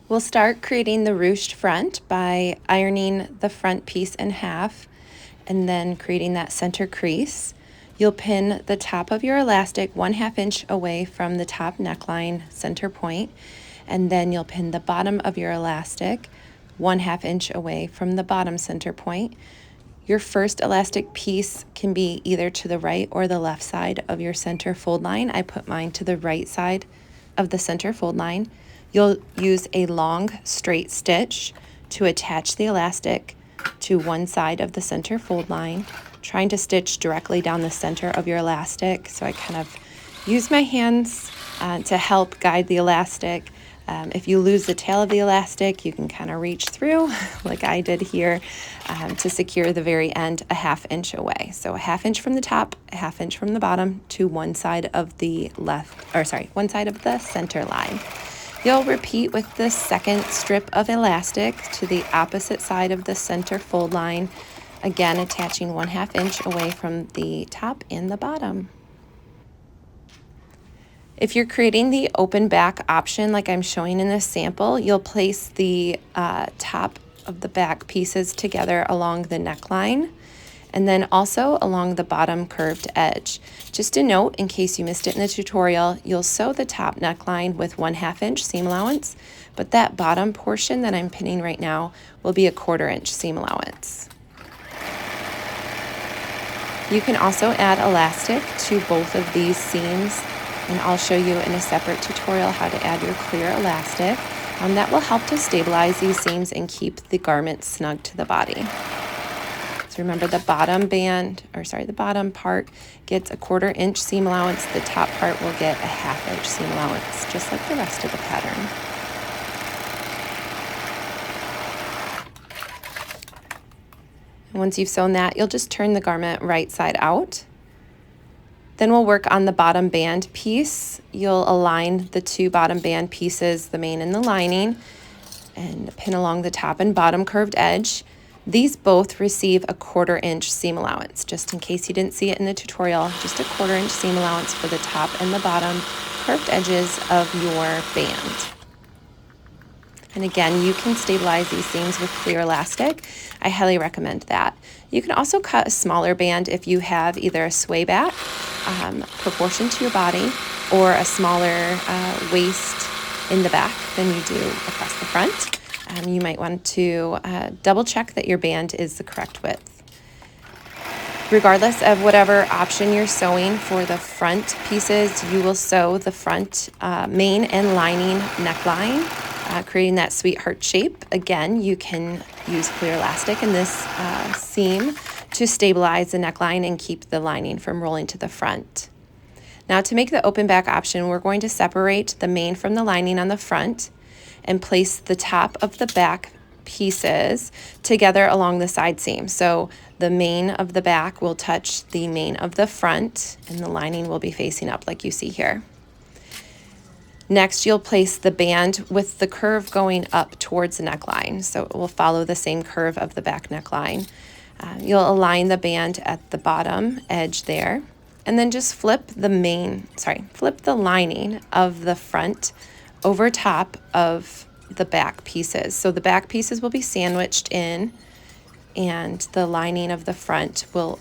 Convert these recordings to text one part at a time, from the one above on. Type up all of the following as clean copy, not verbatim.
We'll start creating the ruched front by ironing the front piece in half and then creating that center crease. You'll pin the top of your elastic 1/2 inch away from the top neckline center point, and then you'll pin the bottom of your elastic 1/2 inch away from the bottom center point. Your first elastic piece can be either to the right or the left side of your center fold line. I put mine to the right side of the center fold line. You'll use a long straight stitch to attach the elastic to one side of the center fold line, trying to stitch directly down the center of your elastic. So I kind of use my hands to help guide the elastic. If you lose the tail of the elastic, you can kind of reach through like I did here to secure the very end 1/2 inch away. So 1/2 inch from the top, 1/2 inch from the bottom to one side of the one side of the center line. You'll repeat with the second strip of elastic to the opposite side of the center fold line, again attaching 1/2 inch away from the top and the bottom. If you're creating the open back option like I'm showing in this sample, you'll place the top of the back pieces together along the neckline and then also along the bottom curved edge. Just a note, in case you missed it in the tutorial, you'll sew the top neckline with 1/2 inch seam allowance, but that bottom portion that I'm pinning right now will be a 1/4 inch seam allowance. You can also add elastic to both of these seams, and I'll show you in a separate tutorial how to add your clear elastic. That will help to stabilize these seams and keep the garment snug to the body. So remember, the bottom part gets a 1/4 inch seam allowance. The top part will get a 1/2 inch seam allowance, just like the rest of the pattern. Once you've sewn that, you'll just turn the garment right side out. Then we'll work on the bottom band piece. You'll align the two bottom band pieces, the main and the lining, and pin along the top and bottom curved edge. These both receive a 1/4 inch seam allowance. Just in case you didn't see it in the tutorial, just a 1/4 inch seam allowance for the top and the bottom curved edges of your band. And again, you can stabilize these seams with clear elastic. I highly recommend that. You can also cut a smaller band if you have either a sway back proportion to your body or a smaller waist in the back than you do across the front. You might want to double check that your band is the correct width. Regardless of whatever option you're sewing for the front pieces, you will sew the front main and lining neckline, creating that sweetheart shape. Again, you can use clear elastic in this seam to stabilize the neckline and keep the lining from rolling to the front. Now, to make the open back option, we're going to separate the main from the lining on the front and place the top of the back pieces together along the side seam. So the main of the back will touch the main of the front and the lining will be facing up like you see here. Next, you'll place the band with the curve going up towards the neckline. So it will follow the same curve of the back neckline. You'll align the band at the bottom edge there, and then just flip the lining of the front over top of the back pieces. So the back pieces will be sandwiched in and the lining of the front will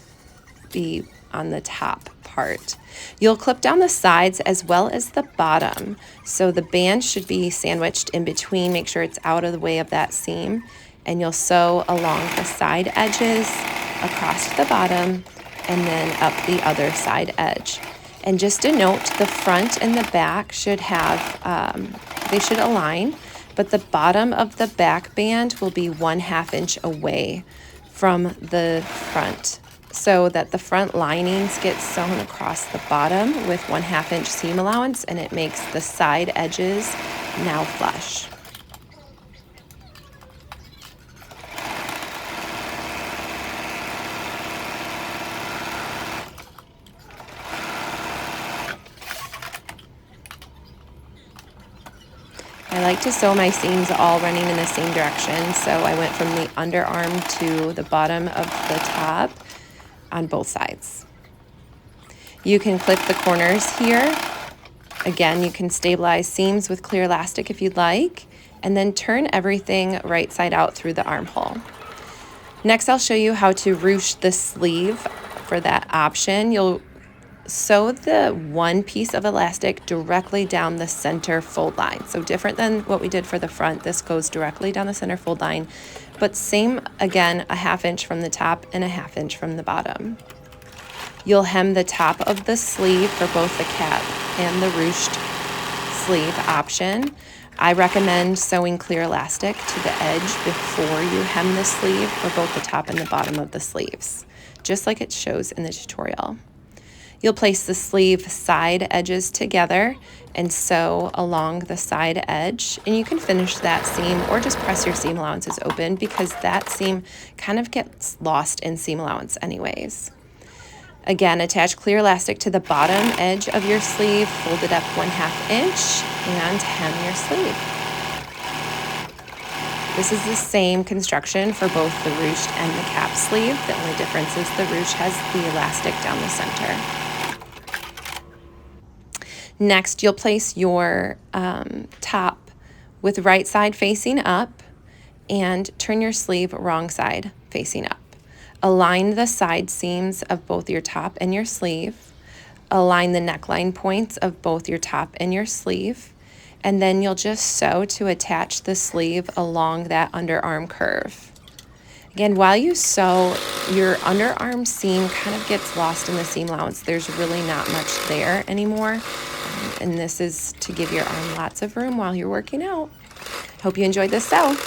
be on the top part. You'll clip down the sides as well as the bottom. So the band should be sandwiched in between. Make sure it's out of the way of that seam. And you'll sew along the side edges across the bottom and then up the other side edge. And just a note, the front and the back should have, they should align, but the bottom of the back band will be 1/2 inch away from the front, so that the front linings get sewn across the bottom with 1/2 inch seam allowance, and it makes the side edges now flush. I like to sew my seams all running in the same direction, so I went from the underarm to the bottom of the top on both sides. You can clip the corners here. Again, you can stabilize seams with clear elastic if you'd like, and then turn everything right side out through the armhole. Next, I'll show you how to ruche the sleeve. For that option, you'll sew the one piece of elastic directly down the center fold line. So different than what we did for the front, this goes directly down the center fold line, but same again, a 1/2 inch from the top and a 1/2 inch from the bottom. You'll hem the top of the sleeve for both the cap and the ruched sleeve option. I recommend sewing clear elastic to the edge before you hem the sleeve for both the top and the bottom of the sleeves, just like it shows in the tutorial. You'll place the sleeve side edges together and sew along the side edge, and you can finish that seam or just press your seam allowances open because that seam kind of gets lost in seam allowance anyways. Again, attach clear elastic to the bottom edge of your sleeve, fold it up 1/2 inch, and hem your sleeve. This is the same construction for both the ruched and the cap sleeve. The only difference is the ruche has the elastic down the center. Next, you'll place your top with right side facing up and turn your sleeve wrong side facing up. Align the side seams of both your top and your sleeve. Align the neckline points of both your top and your sleeve. And then you'll just sew to attach the sleeve along that underarm curve. Again, while you sew, your underarm seam kind of gets lost in the seam allowance. There's really not much there anymore. And this is to give your arm lots of room while you're working out. Hope you enjoyed this sew.